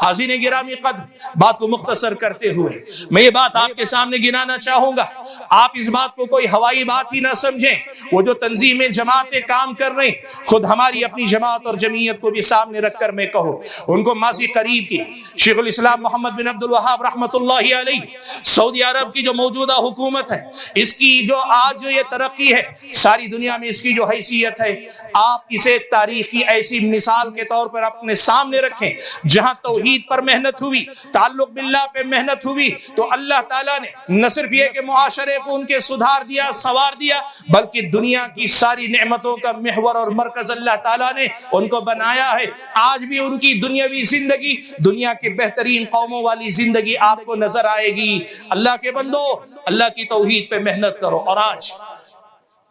حاضرین گرامی قدر، بات کو مختصر کرتے ہوئے میں یہ بات آپ کے سامنے گنانا چاہوں گا. آپ اس بات کو کوئی ہوائی بات ہی نہ سمجھیں. وہ جو تنظیمیں جماعتیں کام کر رہے ہیں، خود ہماری اپنی جماعت اور جمعیت کو بھی سامنے رکھ کر میں کہوں، ان کو ماضی قریب کی شیخ الاسلام محمد بن عبد الوہاب رحمۃ اللہ علیہ، سعودی عرب کی جو موجودہ حکومت ہے، اس کی جو آج جو یہ ترقی ہے، ساری دنیا میں اس کی جو حیثیت ہے، آپ اسے تاریخی ایسی مثال کے طور پر اپنے سامنے رکھیں. جہاں توحید پر محنت ہوئی، تعلق باللہ پہ محنت ہوئی، تو اللہ تعالیٰ نے نہ صرف یہ کہ معاشرے کو ان کے سدھار دیا، سنوار دیا، بلکہ دنیا کی ساری نعمتوں کا محور اور مرکز اللہ تعالیٰ نے ان کو بنایا ہے. آج بھی ان کی دنیاوی زندگی دنیا کے بہترین قوموں والی زندگی آپ کو نظر آئے گی. اللہ کے بندو، اللہ کی توحید پہ محنت کرو. اور آج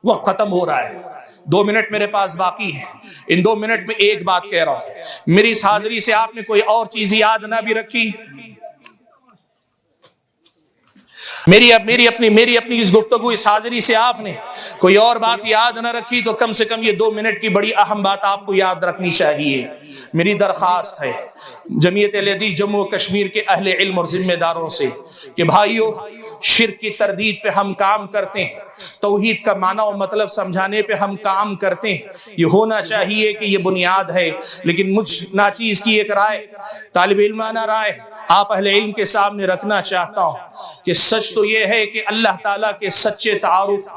وقت ختم ہو رہا ہے، 2 منٹ میرے پاس باقی ہے. ان 2 منٹ میں ایک بات کہہ رہا ہوں. میری اس حاضری سے آپ نے کوئی اور چیز یاد نہ بھی رکھی، میری اپنی اس گفتگو، اس حاضری سے آپ نے کوئی اور بات یاد نہ رکھی، تو کم سے کم یہ 2 منٹ کی بڑی اہم بات آپ کو یاد رکھنی چاہیے. میری درخواست ہے جمعیت اہل حدیث جموں و کشمیر کے اہل علم اور ذمہ داروں سے کہ بھائیو، شرک کی تردید پہ ہم کام کرتے ہیں، توحید کا معنی و مطلب سمجھانے پہ ہم کام کرتے ہیں. یہ ہونا چاہیے کہ یہ بنیاد ہے. لیکن مجھ ناچیز کی ایک رائے، طالب علمانہ رائے آپ اہل علم کے سامنے رکھنا چاہتا ہوں کہ سچ تو یہ ہے کہ اللہ تعالیٰ کے سچے تعارف،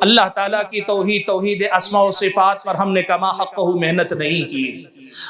اللہ تعالیٰ کی توحید اسماء و صفات پر ہم نے کما حقہ محنت نہیں کی.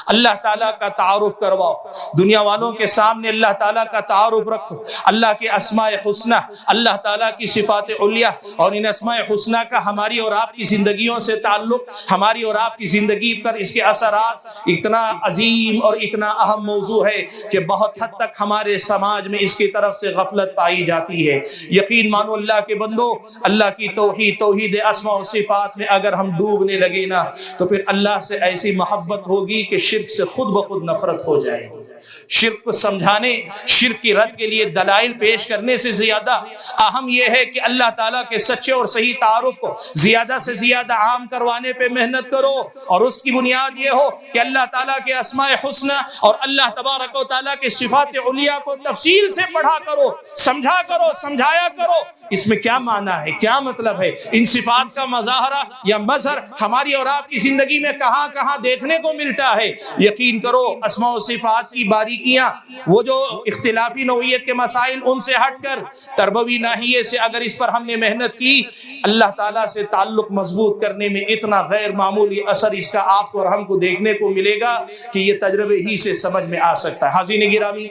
اللہ تعالیٰ کا تعارف کرواؤ، دنیا والوں کے سامنے اللہ تعالیٰ کا تعارف رکھو. اللہ کے اسماء حسنہ، اللہ تعالیٰ کی صفات علیہ، اور ان اسماء حسنہ کا ہماری اور آپ کی زندگیوں سے تعلق، ہماری اور آپ کی زندگی پر اس کے اثرات اتنا عظیم اور اتنا اہم موضوع ہے کہ بہت حد تک ہمارے سماج میں اس کی طرف سے غفلت پائی جاتی ہے. یقین مانو اللہ کے بندو، اللہ کی توحید اسماء و صفات میں اگر ہم ڈوبنے لگے نا، تو پھر اللہ سے ایسی محبت ہوگی کہ شرک سے خود بخود نفرت ہو جائے گی. شرک کو سمجھانے، شرک کی رد کے لیے دلائل پیش کرنے سے زیادہ اہم یہ ہے کہ اللہ تعالیٰ کے سچے اور صحیح تعارف کو زیادہ سے زیادہ عام کروانے پہ محنت کرو. اور اس کی بنیاد یہ ہو کہ اللہ تعالیٰ کے اسماء حسنہ اور اللہ تبارک و تعالیٰ کے صفات علیہ کو تفصیل سے پڑھا کرو، سمجھا کرو، سمجھایا کرو. اس میں کیا معنی ہے، کیا مطلب ہے، ان صفات کا مظاہرہ یا مظہر ہماری اور آپ کی زندگی میں کہاں کہاں دیکھنے کو ملتا ہے. یقین کرو اسماء و صفات کی باریکیاں، وہ جو اختلافی نوعیت کے مسائل، ان سے ہٹ کر تربوی ناحیے سے اگر اس پر ہم نے محنت کی، اللہ تعالیٰ سے تعلق مضبوط کرنے میں اتنا غیر معمولی اثر اس کا آپ کو اور ہم کو دیکھنے کو ملے گا کہ یہ تجربے ہی سے سمجھ میں آ سکتا ہے. حاضرین گرامی،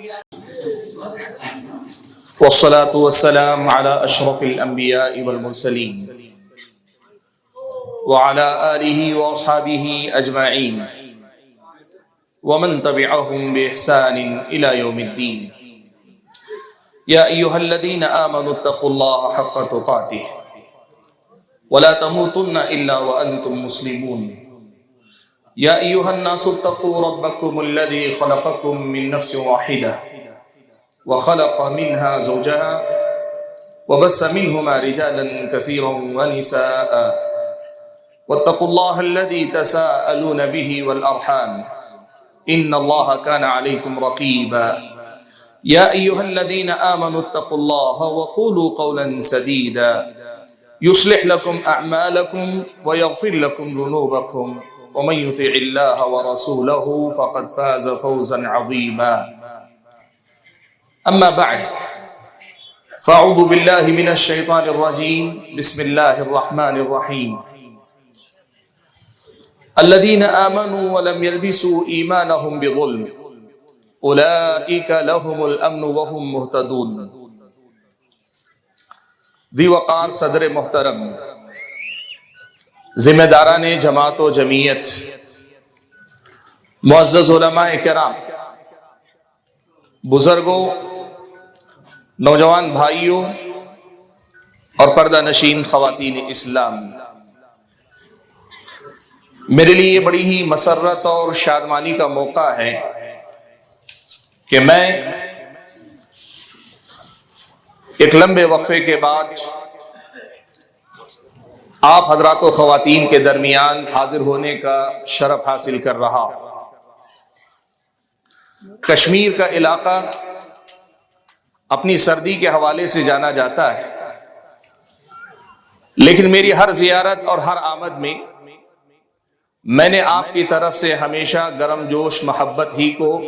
والصلاة والسلام على اشرف الانبیاء والمرسلین وعلى آلہ واصحابہ اجمعین ومن تبعهم بإحسان إلى يوم الدين. يا أيها الذين آمنوا اتقوا الله حق تقاته ولا تموتن إلا وأنتم مسلمون. يا أيها الناس اتقوا ربكم الذي خلقكم من نفس واحدة وخلق منها زوجها وبث منهما رجالا كثيرا ونساء واتقوا الله الذي تساءلون به والأرحام إن الله كان عليكم رقيبا. يا أيها الذين آمنوا اتقوا الله وقولوا قولا سديدا يصلح لكم أعمالكم ويغفر لكم ذنوبكم ومن يطع الله ورسوله فقد فاز فوزا عظيما. أما بعد، فأعوذ بالله من الشيطان الرجيم. بسم الله الرحمن الرحيم. الذين آمنوا ولم يلبسوا إيمانهم بظلم أولئك لهم الأمن وهم مهتدون. ذی وقار صدر محترم، ذمہ داران جماعت و جمعیت، معزز علماء کرام، بزرگوں، نوجوان بھائیوں اور پردہ نشین خواتین اسلام، میرے لیے یہ بڑی ہی مسرت اور شادمانی کا موقع ہے کہ میں ایک لمبے وقفے کے بعد آپ حضرات و خواتین کے درمیان حاضر ہونے کا شرف حاصل کر رہا. کشمیر کا علاقہ اپنی سردی کے حوالے سے جانا جاتا ہے، لیکن میری ہر زیارت اور ہر آمد میں میں نے آپ کی طرف سے ہمیشہ گرم جوش محبت ہی کو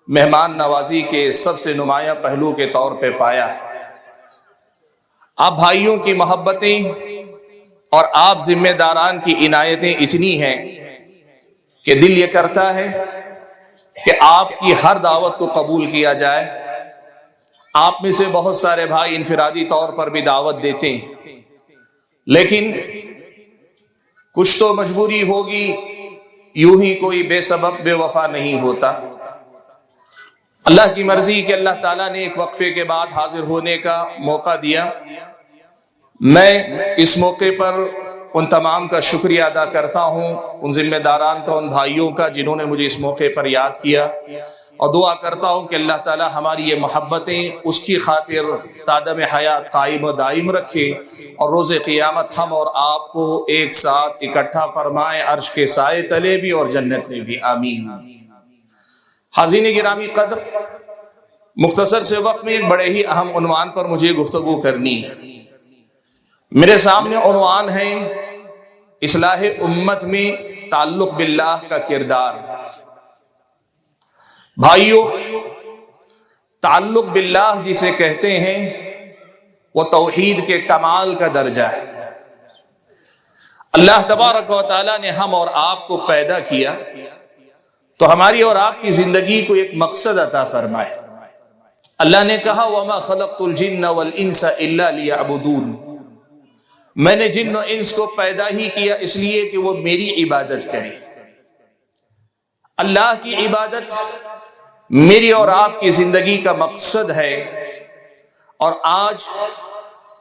مہمان نوازی کے سب سے نمایاں پہلو کے طور پہ پایا ہے۔ آپ بھائیوں کی محبتیں اور آپ ذمہ داران کی عنایتیں اتنی ہیں کہ دل یہ کرتا ہے کہ آپ کی ہر دعوت کو قبول کیا جائے۔ آپ میں سے بہت سارے بھائی انفرادی طور پر بھی دعوت دیتے ہیں، لیکن کچھ تو مجبوری ہوگی، یوں ہی کوئی بے سبب بے وفا نہیں ہوتا۔ اللہ کی مرضی کہ اللہ تعالیٰ نے ایک وقفے کے بعد حاضر ہونے کا موقع دیا۔ میں اس موقع پر ان تمام کا شکریہ ادا کرتا ہوں، ان ذمہ داران کا، ان بھائیوں کا جنہوں نے مجھے اس موقع پر یاد کیا، اور دعا کرتا ہوں کہ اللہ تعالیٰ ہماری یہ محبتیں اس کی خاطر تادم حیات قائم و دائم رکھے، اور روز قیامت ہم اور آپ کو ایک ساتھ اکٹھا فرمائے عرش کے سائے تلے بھی اور جنت میں بھی، آمین۔ حاضرین گرامی قدر، مختصر سے وقت میں ایک بڑے ہی اہم عنوان پر مجھے گفتگو کرنی ہے۔ میرے سامنے عنوان ہے اصلاح امت میں تعلق باللہ کا کردار۔ بھائیو، تعلق باللہ جسے کہتے ہیں وہ توحید کے کمال کا درجہ ہے۔ اللہ تبارک و تعالیٰ نے ہم اور آپ کو پیدا کیا تو ہماری اور آپ کی زندگی کو ایک مقصد عطا فرمائے۔ اللہ نے کہا وَمَا خَلَقْتُ الْجِنَّ وَالْإِنسَ إِلَّا لِيَعْبُدُونَ، میں نے جن و انس کو پیدا ہی کیا اس لیے کہ وہ میری عبادت کریں۔ اللہ کی عبادت میری اور آپ کی زندگی کا مقصد ہے، اور آج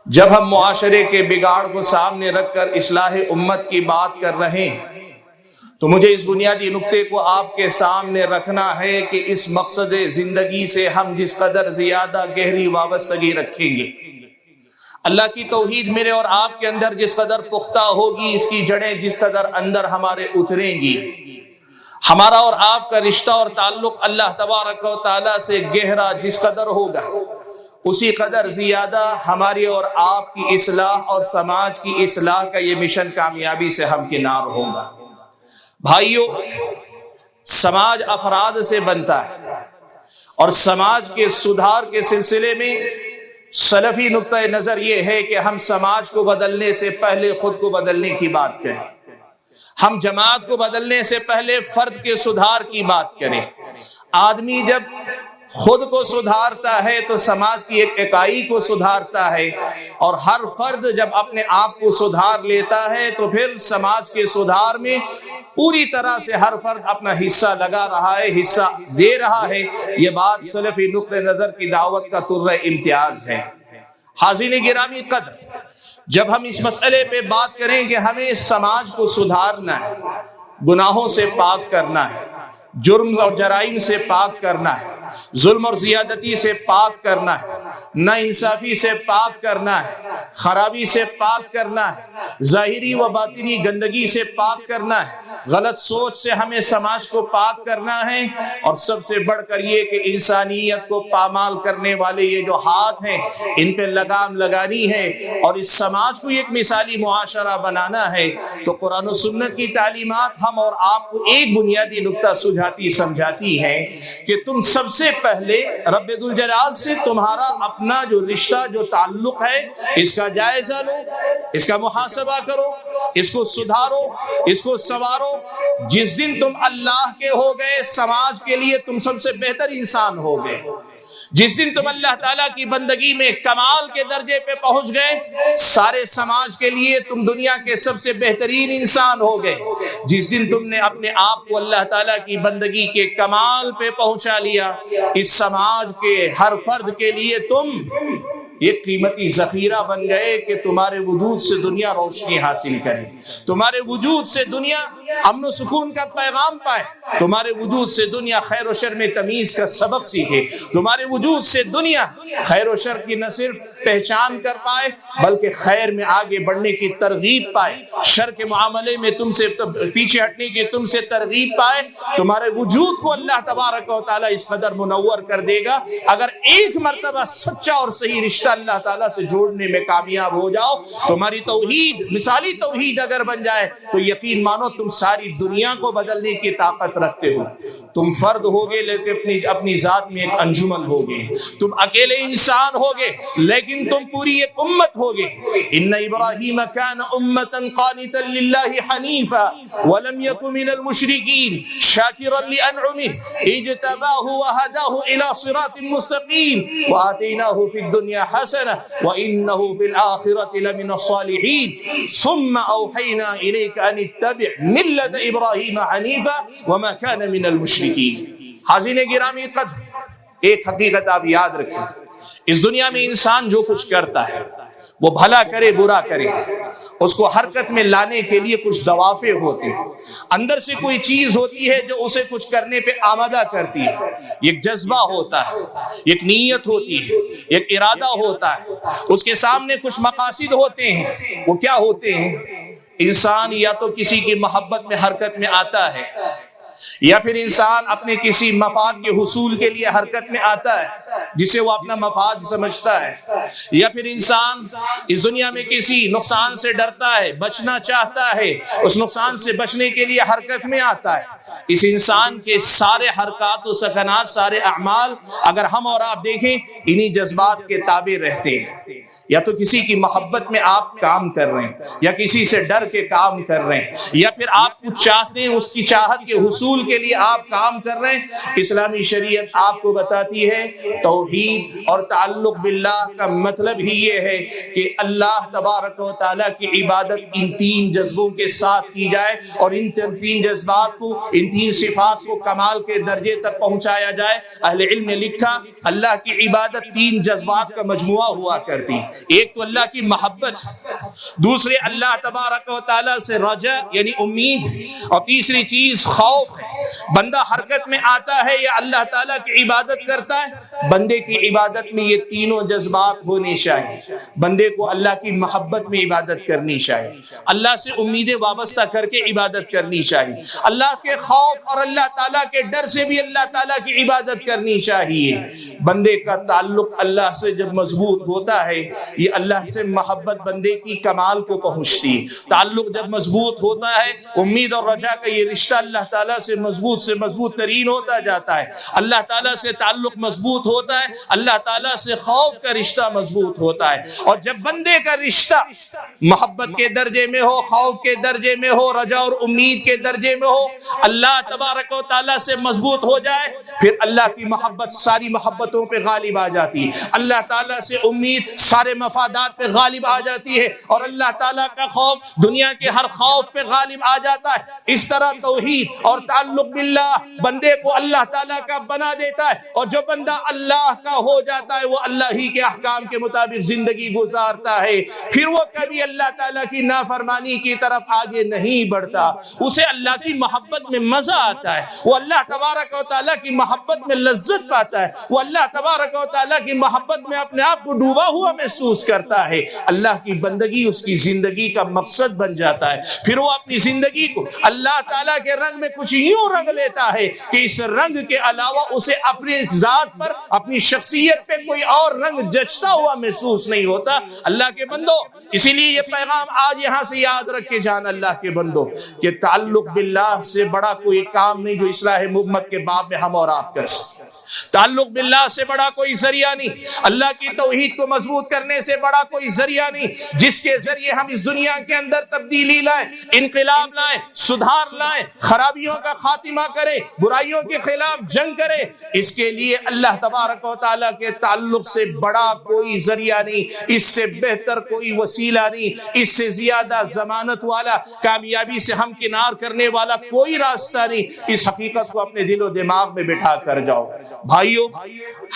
جب ہم معاشرے کے بگاڑ کو سامنے رکھ کر اصلاح امت کی بات کر رہے ہیں تو مجھے اس بنیادی نقطے کو آپ کے سامنے رکھنا ہے کہ اس مقصد زندگی سے ہم جس قدر زیادہ گہری وابستگی رکھیں گے، اللہ کی توحید میرے اور آپ کے اندر جس قدر پختہ ہوگی، اس کی جڑیں جس قدر اندر ہمارے اتریں گی، ہمارا اور آپ کا رشتہ اور تعلق اللہ تبارک و تعالیٰ سے گہرا جس قدر ہوگا، اسی قدر زیادہ ہماری اور آپ کی اصلاح اور سماج کی اصلاح کا یہ مشن کامیابی سے ہمکنار ہوگا۔ بھائیو، سماج افراد سے بنتا ہے، اور سماج کے سدھار کے سلسلے میں سلفی نقطہ نظر یہ ہے کہ ہم سماج کو بدلنے سے پہلے خود کو بدلنے کی بات کریں، ہم جماعت کو بدلنے سے پہلے فرد کے سدھار کی بات کریں۔ آدمی جب خود کو سدھارتا ہے تو سماج کی ایک اکائی کو سدھارتا ہے، اور ہر فرد جب اپنے آپ کو سدھار لیتا ہے تو پھر سماج کے سدھار میں پوری طرح سے ہر فرد اپنا حصہ لگا رہا ہے، حصہ دے رہا ہے۔ یہ بات سلفی نقطہ نظر کی دعوت کا ترہ امتیاز ہے۔ حاضرین گرامی قدر، جب ہم اس مسئلے پہ بات کریں کہ ہمیں سماج کو سدھارنا ہے، گناہوں سے پاک کرنا ہے، جرم اور جرائم سے پاک کرنا ہے، ظلم اور زیادتی سے پاک کرنا ہے، ناانصافی سے پاک کرنا ہے، خرابی سے پاک کرنا ہے، ظاہری و باطنی گندگی سے پاک کرنا ہے، غلط سوچ سے ہمیں سماج کو پاک کرنا ہے، اور سب سے بڑھ کر یہ کہ انسانیت کو پامال کرنے والے یہ جو ہاتھ ہیں ان پہ لگام لگانی ہے، اور اس سماج کو ایک مثالی معاشرہ بنانا ہے، تو قرآن و سنت کی تعلیمات ہم اور آپ کو ایک بنیادی نقطہ سجھاتی سمجھاتی ہے کہ تم سب سے پہلے رب ذوالجلال سے تمہارا اپنا جو رشتہ، جو تعلق ہے، اس کا جائزہ لو، اس کا محاسبہ کرو، اس کو سدھارو، اس کو سنوارو۔ جس دن تم اللہ کے ہو گئے، سماج کے لیے تم سب سے بہتر انسان ہو گئے۔ جس دن تم اللہ تعالیٰ کی بندگی میں کمال کے درجے پہ پہنچ گئے، سارے سماج کے لیے تم دنیا کے سب سے بہترین انسان ہو گئے۔ جس دن تم نے اپنے آپ کو اللہ تعالیٰ کی بندگی کے کمال پہ پہنچا لیا، اس سماج کے ہر فرد کے لیے تم ایک قیمتی ذخیرہ بن گئے کہ تمہارے وجود سے دنیا روشنی حاصل کرے، تمہارے وجود سے دنیا امن و سکون کا پیغام پائے، تمہارے وجود سے دنیا خیر و شر میں تمیز کا سبق سیکھے، تمہارے وجود سے دنیا خیر و شر کی نہ صرف پہچان کر پائے بلکہ خیر میں آگے بڑھنے کی ترغیب پائے، شر کے معاملے میں تم سے پیچھے ہٹنے کی تم سے ترغیب پائے۔ تمہارے وجود کو اللہ تبارک و تعالیٰ اس قدر منور کر دے گا، اگر ایک مرتبہ سچا اور صحیح رشتہ اللہ تعالیٰ سے جوڑنے میں کامیاب ہو جاؤ، تمہاری توحید مثالی توحید اگر بن جائے تو یقین مانو تم ساری دنیا کو بدلنے کی طاقت رکھتے ہو۔ تم فرد ہوگے لیکن اپنی ذات میں ایک انجمن ہوگے، تم اکیلے انسان ہوگے لیکن تم پوری ایک امت ہوگے۔ ان ابراہیم کان امتا قانتا للہ حنیفا ولم یک من المشرکین شاکرا لانعمہ اجتباہ وہداہ الی صراط مستقیم وآتیناہ فی الدنیا حسنہ وانہ فی الآخرۃ لمن الصالحین ثم اوحینا الیک ان اتبع ملت ابراہیم حنیفا وما کان من المشرکین۔ حاضرین گرامی قدر، ایک حقیقت آپ یاد رکھیں، اس دنیا میں انسان جو کچھ کرتا ہے وہ بھلا کرے برا کرے، اس کو حرکت میں لانے کے لیے کچھ دوافع ہوتے ہیں، اندر سے کوئی چیز ہوتی ہے جو اسے کچھ کرنے پہ آمادہ کرتی ہے، ایک جذبہ ہوتا ہے، ایک نیت ہوتی ہے، ایک ارادہ ہوتا ہے، اس کے سامنے کچھ مقاصد ہوتے ہیں۔ وہ کیا ہوتے ہیں؟ انسان یا تو کسی کی محبت میں حرکت میں آتا ہے، یا پھر انسان اپنے کسی مفاد کے حصول کے لیے حرکت میں آتا ہے جسے وہ اپنا مفاد سمجھتا ہے، یا پھر انسان اس دنیا میں کسی نقصان سے ڈرتا ہے، بچنا چاہتا ہے، اس نقصان سے بچنے کے لیے حرکت میں آتا ہے۔ اس انسان کے سارے حرکات و سکنات، سارے اعمال اگر ہم اور آپ دیکھیں انہی جذبات کے تابع رہتے ہیں۔ یا تو کسی کی محبت میں آپ کام کر رہے ہیں، یا کسی سے ڈر کے کام کر رہے ہیں، یا پھر آپ کچھ چاہتے ہیں، اس کی چاہت کے حصول کے لیے آپ کام کر رہے ہیں۔ اسلامی شریعت آپ کو بتاتی ہے توحید اور تعلق باللہ کا مطلب ہی یہ ہے کہ اللہ تبارک و تعالیٰ کی عبادت ان تین جذبوں کے ساتھ کی جائے، اور ان تین جذبات کو، ان تین صفات کو کمال کے درجے تک پہنچایا جائے۔ اہل علم نے لکھا اللہ کی عبادت تین جذبات کا مجموعہ ہوا کرتی، ایک تو اللہ کی محبت، دوسرے اللہ تبارک و تعالیٰ سے رجا یعنی امید، اور تیسری چیز خوف ہے۔ بندہ حرکت میں آتا ہے یا اللہ تعالیٰ کی عبادت کرتا ہے، بندے کی عبادت میں یہ تینوں جذبات ہونے چاہیے۔ بندے کو اللہ کی محبت میں عبادت کرنی چاہیے، اللہ سے امیدیں وابستہ کر کے عبادت کرنی چاہیے، اللہ کے خوف اور اللہ تعالیٰ کے ڈر سے بھی اللہ تعالیٰ کی عبادت کرنی چاہیے۔ بندے کا تعلق اللہ سے جب مضبوط ہوتا ہے، یہ اللہ سے محبت بندے کی کمال کو پہنچتی ہے۔ تعلق جب مضبوط ہوتا ہے، امید اور رجا کا یہ رشتہ اللہ تعالیٰ سے مضبوط ترین ہوتا جاتا ہے۔ اللہ تعالیٰ سے تعلق مضبوط ہوتا ہے، اللہ تعالیٰ سے خوف کا رشتہ مضبوط ہوتا ہے۔ اور جب بندے کا رشتہ محبت کے درجے میں ہو، خوف کے درجے میں ہو، رجا اور امید کے درجے میں ہو، اللہ تبارک و تعالیٰ سے مضبوط ہو جائے، پھر اللہ کی محبت ساری محبتوں پہ غالب آ جاتی ہے، اللہ تعالیٰ سے امید سارے مفادات پہ غالب آ جاتی ہے، اور اللہ تعالیٰ کا خوف دنیا کے ہر خوف پہ غالب آ جاتا ہے۔ اس طرح توحید اور تعلق باللہ بندے کو اللہ تعالیٰ کا بنا دیتا ہے، اور جو بندہ اللہ کا ہو جاتا ہے وہ اللہ ہی کے احکام کے مطابق زندگی گزارتا ہے، پھر وہ کبھی اللہ تعالیٰ کی نافرمانی کی طرف آگے نہیں بڑھتا، اسے اللہ کی محبت میں مزہ آتا ہے، وہ اللہ تبارک و تعالیٰ کی محبت میں لذت پاتا ہے، وہ اللہ تبارک و تعالیٰ کی محبت میں اپنے آپ کو ڈوبا ہوا محسوس کرتا ہے۔ اللہ کی بندگی اس کی زندگی کا مقصد بن جاتا ہے، پھر وہ اپنی زندگی کو اللہ تعالیٰ کے رنگ میں کچھ یوں رنگ لیتا ہے کہ اس رنگ کے علاوہ اسے اپنی ذات پر، اپنی شخصیت پہ کوئی اور رنگ جچتا ہوا محسوس نہیں ہوتا۔ اللہ کے بندو، اسی لیے یہ پیغام آج یہاں سے یاد رکھے جان اللہ کے بندو کہ تعلق باللہ سے بڑا کوئی کام نہیں جو اصلاح امت کے باب میں ہم اور آپ کر سکیں۔ تعلق باللہ سے بڑا کوئی ذریعہ نہیں، اللہ کی توحید کو مضبوط کرنے سے بڑا کوئی ذریعہ نہیں، جس کے ذریعے ہم اس دنیا کے اندر تبدیلی لائیں، انقلاب لائیں، سدھار لائیں، خرابیوں کا خاتمہ کریں، برائیوں کے خلاف جنگ کریں۔ اس کے لیے اللہ تبارک و تعالیٰ کے تعلق سے بڑا کوئی ذریعہ نہیں، اس سے بہتر کوئی وسیلہ نہیں، اس سے زیادہ ضمانت والا، کامیابی سے ہم کنار کرنے والا کوئی راستہ نہیں۔ اس حقیقت کو اپنے دل و دماغ میں بٹھا کر جاؤ۔ بھائیو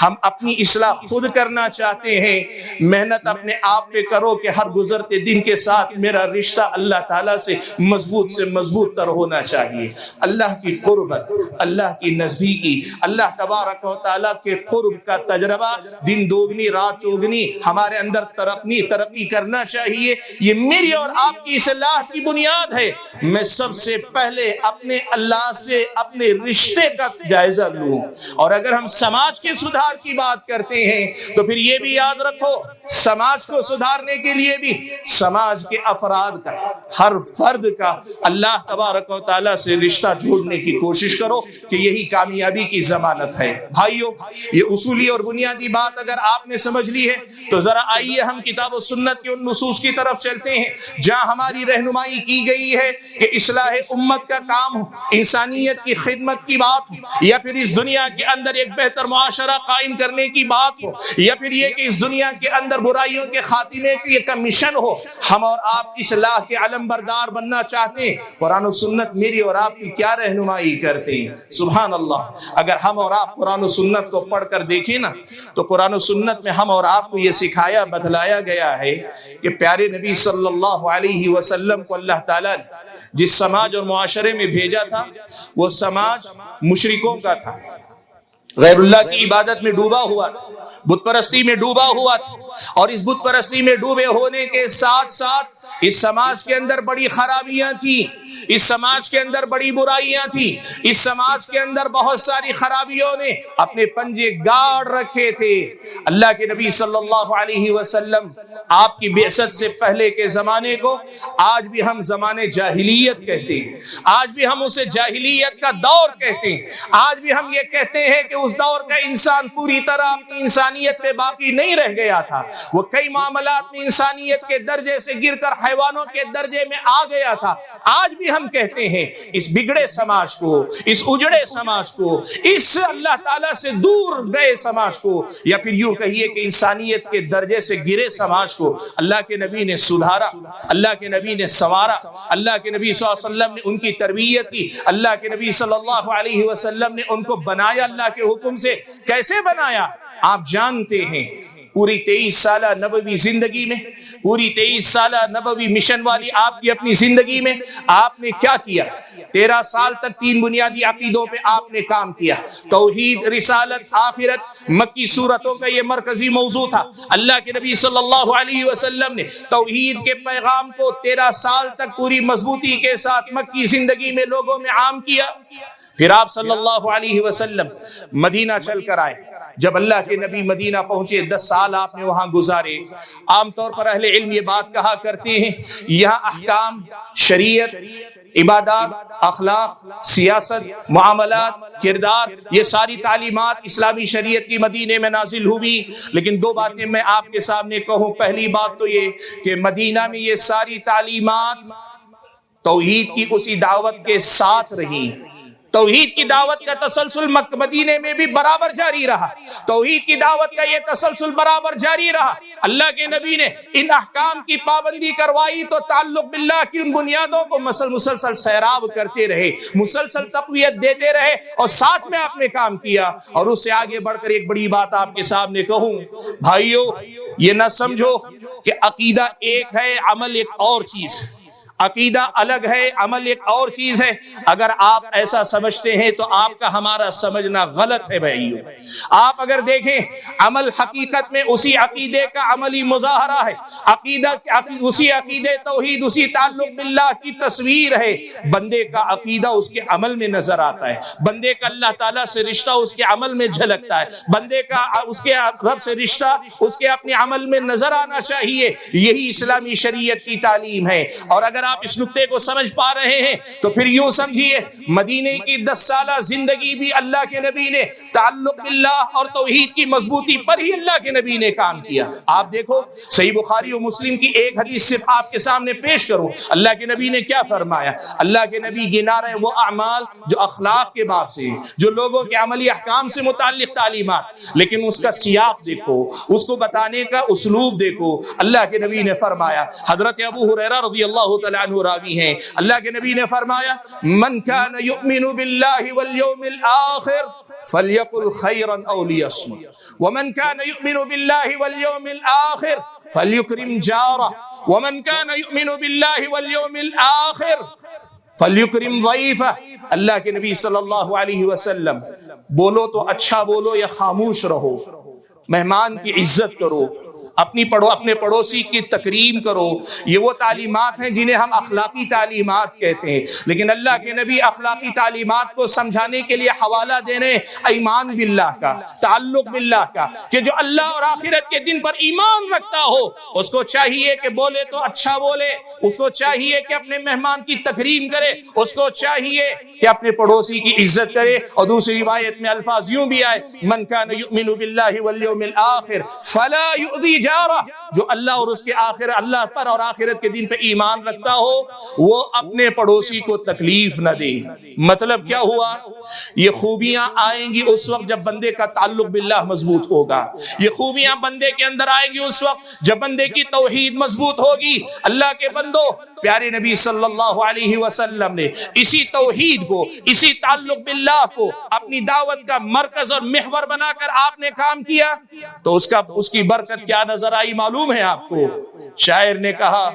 ہم اپنی اصلاح خود کرنا چاہتے ہیں، محنت اپنے آپ پہ کرو کہ ہر گزرتے دن کے ساتھ میرا رشتہ اللہ تعالیٰ سے مضبوط تر ہونا چاہیے۔ اللہ کی قربت، اللہ کی نزدیکی، اللہ تبارک و تعالیٰ کے قرب کا تجربہ دن دوگنی رات چوگنی ہمارے اندر ترقی کرنا چاہیے۔ یہ میری اور آپ کی اصلاح کی بنیاد ہے۔ میں سب سے پہلے اپنے اللہ سے اپنے رشتے کا جائزہ لوں، اور اگر ہم سماج کے سدھار کی بات کرتے ہیں تو پھر یہ بھی یاد رکھو، سماج کو سدھارنے کے لیے بھی سماج کے افراد کا، ہر فرد کا اللہ تبارک و تعالیٰ سے رشتہ جوڑنے کی کوشش کرو کہ یہی کامیابی کی ضمانت ہے۔ بھائیو یہ اصولی اور بنیادی بات اگر آپ نے سمجھ لی ہے تو ذرا آئیے ہم کتاب و سنت کے ان نصوص کی طرف چلتے ہیں جہاں ہماری رہنمائی کی گئی ہے کہ اصلاح امت کا کام ہو، انسانیت کی خدمت کی بات ہو، یا پھر اس دنیا کے اندر ایک بہتر معاشرہ قائم کرنے کی بات ہو، یا پھر یہ کہ اس دنیا کے اندر برائیوں کے خاتمے کی ایک مشن ہو، ہم اور آپ اصلاح کے علم بردار بننا چاہتے ہیں۔ قرآن و سنت میری اور آپ کی کیا رہنمائی کرتے ہیں؟ سبحان اللہ، اگر ہم اور آپ قرآن و سنت کو پڑھ کر دیکھیں نا تو قرآن و سنت میں ہم اور آپ کو یہ سکھایا بتلایا گیا ہے کہ پیارے نبی صلی اللہ علیہ وسلم کو اللہ تعالیٰ نے جس سماج اور معاشرے میں بھیجا تھا وہ سماج مشرکوں کا تھا، غیر اللہ کی عبادت میں ڈوبا ہوا تھا، بت پرستی میں ڈوبا ہوا تھا، اور اس بت پرستی میں ڈوبے ہونے کے ساتھ ساتھ اس سماج کے اندر بڑی خرابیاں تھیں، اس سماج کے اندر بڑی برائیاں تھیں، اس سماج کے اندر بہت ساری خرابیوں نے اپنے پنجے گاڑ رکھے تھے۔ اللہ کے نبی صلی اللہ علیہ وسلم آپ کی بعثت سے پہلے کے زمانے کو آج بھی ہم زمانے جاہلیت کہتے ہیں، آج بھی ہم اسے جاہلیت کا دور کہتے ہیں، آج بھی ہم یہ کہتے ہیں کہ اس دور کا انسان پوری طرح اپنی انسانیت پہ باقی نہیں رہ گیا تھا، وہ کئی معاملات میں انسانیت کے درجے سے گر کر حیوانوں کے درجے میں آ گیا تھا۔ آج بھی ہم کہتے ہیں اس بگڑے سماج کو، اس اجڑے سماج کو، اس اللہ تعالیٰ سے دور گئے سماج کو، یا پھر یوں کہیے کہ انسانیت کے درجے سے گرے سماج کو اللہ کے نبی نے سدھارا، اللہ کے نبی نے سنوارا، اللہ کے نبی صلی اللہ علیہ وسلم نے ان کی تربیت کی، اللہ کے نبی صلی اللہ علیہ وسلم نے ان کو بنایا، اللہ کے حکم سے کیسے بنایا آپ جانتے ہیں۔ پوری 23 سالہ نبوی زندگی میں، پوری 23 سالہ نبوی مشن والی آپ کی اپنی زندگی میں آپ نے کیا کیا؟ 13 سال تک 3 بنیادی عقیدوں پہ آپ نے کام کیا، توحید، رسالت، آخرت۔ مکی سورتوں کا یہ مرکزی موضوع تھا۔ اللہ کے نبی صلی اللہ علیہ وسلم نے توحید کے پیغام کو 13 سال تک پوری مضبوطی کے ساتھ مکی زندگی میں لوگوں میں عام کیا۔ پھر آپ صلی اللہ علیہ وسلم مدینہ چل کر آئے۔ جب اللہ کے نبی مدینہ پہنچے 10 سال آپ نے وہاں گزارے۔ عام طور پر اہل علم یہ بات کہا کرتے ہیں یہاں احکام، شریعت، عبادات، اخلاق، سیاست، معاملات، کردار، یہ ساری تعلیمات اسلامی شریعت کی مدینے میں نازل ہوئی۔ لیکن 2 باتیں میں آپ کے سامنے کہوں۔ پہلی بات تو یہ کہ مدینہ میں یہ ساری تعلیمات توحید کی اسی دعوت کے ساتھ رہی۔ توحید کی دعوت کا تسلسل مدینے میں بھی برابر جاری رہا، توحید کی دعوت کا یہ تسلسل برابر جاری رہا۔ اللہ کے نبی نے ان احکام کی پابندی کروائی تو تعلق باللہ کی ان بنیادوں کو مسلسل سیراب کرتے رہے، مسلسل تقویت دیتے رہے، اور ساتھ میں آپ نے کام کیا۔ اور اس سے آگے بڑھ کر ایک بڑی بات آپ کے سامنے کہوں، بھائیو یہ نہ سمجھو کہ عقیدہ ایک ہے، عمل ایک اور چیز ہے، عقیدہ الگ ہے، عمل ایک اور چیز ہے۔ اگر آپ ایسا سمجھتے ہیں تو آپ کا ہمارا سمجھنا غلط ہے بھائیو۔ آپ اگر دیکھیں عمل حقیقت میں اسی عقیدے کا عملی مظاہرہ ہے، عقیدہ اسی عقیدے توحید، اسی تعلق باللہ کی تصویر ہے۔ بندے کا عقیدہ اس کے عمل میں نظر آتا ہے، بندے کا اللہ تعالیٰ سے رشتہ اس کے عمل میں جھلکتا ہے، بندے کا اس کے رب سے رشتہ اس کے اپنے عمل میں نظر آنا چاہیے۔ یہی اسلامی شریعت کی تعلیم ہے۔ اور اگر آپ اس نقطے کو سمجھ پا رہے ہیں تو پھر یوں سمجھیے مدینے کی 10 سالہ زندگی بھی اللہ کے نبی نے تعلق باللہ اور توحید کی مضبوطی پر ہی اللہ کے نبی نے کام کیا۔ آپ دیکھو صحیح بخاری و مسلم کی ایک حدیث صرف آپ کے سامنے پیش کروں، اللہ کے نبی نے کیا فرمایا۔ اللہ کے نبی گنا رہے وہ اعمال جو اخلاق کے باب سے، جو لوگوں کے عملی احکام سے متعلق تعلیمات، لیکن اس کا سیاق دیکھو، اس کو بتانے کا اسلوب دیکھو۔ اللہ کے نبی نے فرمایا، حضرت ابو ہریرہ رضی اللہ تعالیٰ عنہ راوی ہیں، اللہ کے نبی نے فرمایا من کان یؤمن باللہ والیوم الآخر فلیقل خیرا او لیصمت ومن کان یؤمن باللہ والیوم الآخر فلیکرم جارہ ومن کان یؤمن باللہ والیوم الآخر فلیکرم ضیفہ. اللہ کے نبی صلی اللہ علیہ وسلم بولو تو اچھا بولو یا خاموش رہو، مہمان کی عزت کرو، اپنے پڑوسی کی تکریم کرو. یہ وہ تعلیمات ہیں جنہیں ہم اخلاقی تعلیمات کہتے ہیں. لیکن اللہ کے نبی اخلاقی تعلیمات کو سمجھانے کے لیے حوالہ دے رہے ایمان باللہ کا، تعلق باللہ کا، کہ جو اللہ اور آخرت کے دن پر ایمان رکھتا ہو اس کو چاہیے کہ بولے تو اچھا بولے، اس کو چاہیے کہ اپنے مہمان کی تکریم کرے، اس کو چاہیے کہ اپنے پڑوسی کی عزت کرے. اور دوسری روایت میں الفاظ یوں بھی آئے من کان یؤمن باللہ والیوم الآخر فلا یؤذی جارہ، جو اللہ اور اس کے اللہ پر اور آخرت کے دن پہ ایمان رکھتا ہو وہ اپنے پڑوسی کو تکلیف نہ دے. مطلب کیا ہوا؟ یہ خوبیاں آئیں گی اس وقت جب بندے کا تعلق باللہ مضبوط ہوگا. یہ خوبیاں بندے کے اندر آئیں گی اس وقت جب بندے کی توحید مضبوط ہوگی. اللہ کے بندو، پیارے نبی صلی اللہ علیہ وسلم نے اسی توحید کو، اسی تعلق باللہ کو اپنی دعوت کا مرکز اور محور بنا کر آپ نے کام کیا تو اس کی برکت کیا نظر آئی معلوم ہے آپ کو؟ شاعر نے کہا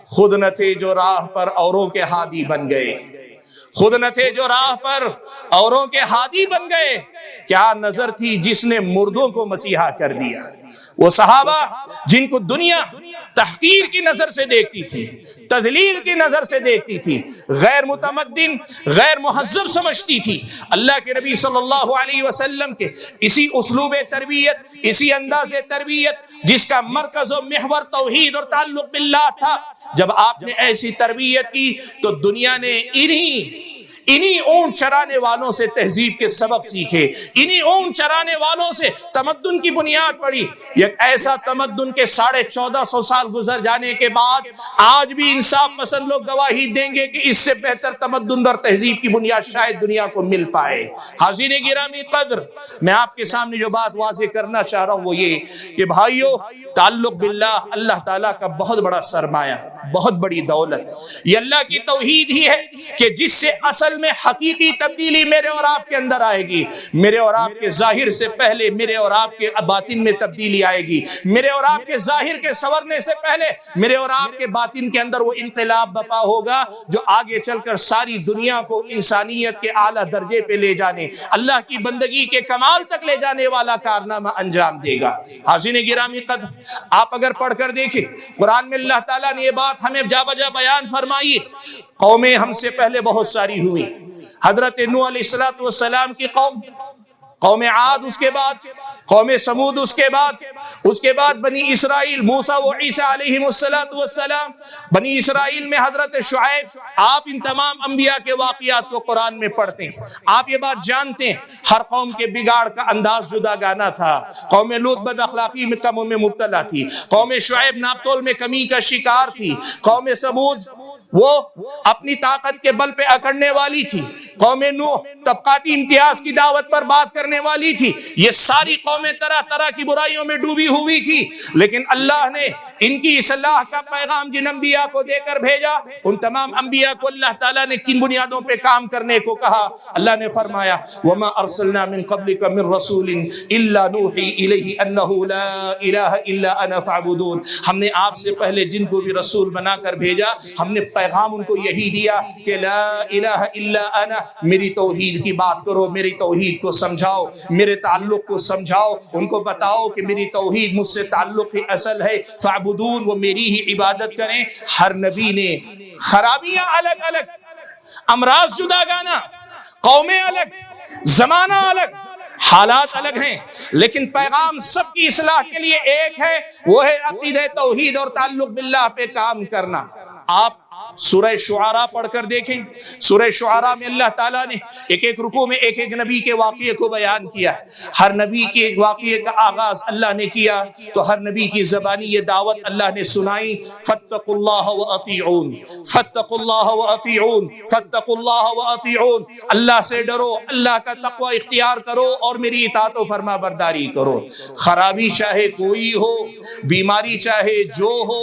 خود نہ تھے جو راہ پر اوروں کے ہادی بن گئے، خود نہ تھے جو راہ پر اوروں کے ہادی بن گئے، کیا نظر تھی جس نے مردوں کو مسیحا کر دیا. وہ صحابہ جن کو دنیا تحقیر کی نظر سے دیکھتی تھی، تذلیل کی نظر سے دیکھتی تھی، غیر متمدن، غیر مہذب سمجھتی تھی، اللہ کے نبی صلی اللہ علیہ وسلم کے اسی اسلوب تربیت، اسی انداز تربیت جس کا مرکز و محور توحید اور تعلق باللہ تھا، جب آپ نے ایسی تربیت کی تو دنیا نے انہی اونٹ چرانے والوں سے تہذیب کے سبق سیکھے، انہی اونٹ چرانے والوں سے تمدن کی بنیاد پڑی. ایک ایسا تمدن کے 1450 سال گزر جانے کے بعد آج بھی انصاف پسند لوگ گواہی دیں گے کہ اس سے بہتر تمدن اور تہذیب کی بنیاد شاید دنیا کو مل پائے. حاضرین گرامی قدر، میں آپ کے سامنے جو بات واضح کرنا چاہ رہا ہوں وہ یہ کہ بھائیو، تعلق باللہ اللہ تعالیٰ کا بہت بڑا سرمایہ، بہت بڑی دولت. یہ اللہ کی توحید ہی ہے کہ جس سے اصل میں حقیقی تبدیلی میرے اور آپ کے اندر آئے گی. میرے اور آپ کے ظاہر سے پہلے میرے اور آپ کے باطن میں تبدیلی آئے گی. میرے اور آپ کے ظاہر کے سنورنے سے پہلے میرے اور آپ کے باطن کے اندر وہ انقلاب برپا ہوگا جو آگے چل کر ساری دنیا کو انسانیت کے اعلیٰ درجے پہ لے جانے، اللہ کی بندگی کے کمال تک لے جانے والا کارنامہ انجام دے گا. حاضرین گرامی قدر، آپ اگر پڑھ کر دیکھیں قرآن میں اللہ تعالیٰ نے یہ بات ہمیں جا بجا بیان فرمائی. قومیں ہم سے پہلے بہت ساری ہوئی، حضرت نوح علیہ السلام کی قوم عاد، اس کے بعد قوم سمود، اس کے بعد بنی اسرائیل، موسیٰ و عیسیٰ علیہ السلام، بنی اسرائیل میں حضرت شعیب. آپ ان تمام انبیاء کے واقعات کو قرآن میں پڑھتے ہیں، آپ یہ بات جانتے ہیں ہر قوم کے بگاڑ کا انداز جدا گانا تھا. قوم لوط بد اخلاقی میں کموں میں مبتلا تھی، قوم شعیب ناپتول میں کمی کا شکار تھی، قوم سمود وہ اپنی طاقت کے بل پہ اکڑنے والی تھی، قوم نوح طبقاتی امتیاز کی دعوت پر بات کرنے والی تھی. یہ ساری قومیں طرح طرح کی برائیوں میں ڈوبی ہوئی تھی، لیکن اللہ نے ان کی اصلاح کا پیغام جن انبیاء کو دے کر بھیجا، ان تمام انبیاء کو اللہ تعالیٰ نے کن بنیادوں پہ کام کرنے کو کہا؟ اللہ نے فرمایا وَمَا أَرْسَلْنَا مِن قَبْلِكَ مِن رَسُولٍ إِلَّا نُوحِي إِلَيْهِ أَنَّهُ لَا إِلَهَ إِلَّا أَنَا فَاعْبُدُونِ. ہم نے آپ سے پہلے جن کو بھی رسول بنا کر بھیجا، ہم نے پیغام ان کو یہی دیا کہ لا الہ الا انا، میری توحید کی بات کرو، میری توحید کو سمجھاؤ، میرے تعلق کو سمجھاؤ، ان کو بتاؤ کہ میری توحید مجھ سے تعلق ہی اصل ہے، فاعبدون، وہ میری ہی عبادت کریں. ہر نبی نے خرابیاں الگ الگ، امراض جدا گانا، قومیں الگ، زمانہ الگ، حالات الگ ہیں، لیکن پیغام سب کی اصلاح کے لیے ایک ہے، وہ ہے عقیدہ توحید اور تعلق باللہ پہ کام کرنا. آپ سورہ شعراء پڑھ کر دیکھیں، سورہ شعراء میں اللہ تعالیٰ نے ایک ایک رکوع میں ایک ایک نبی کے واقعے کو بیان کیا ہے. ہر نبی کے ایک واقعے کا آغاز اللہ نے کیا تو ہر نبی کی زبانی یہ دعوت اللہ نے سنائی، فاتقوا اللہ واطیعون، فاتقوا اللہ واطیعون، فاتقوا اللہ واطیعون. اللہ سے ڈرو، اللہ کا تقوی اختیار کرو اور میری اطاعت و فرما برداری کرو. خرابی چاہے کوئی ہو، بیماری چاہے جو ہو،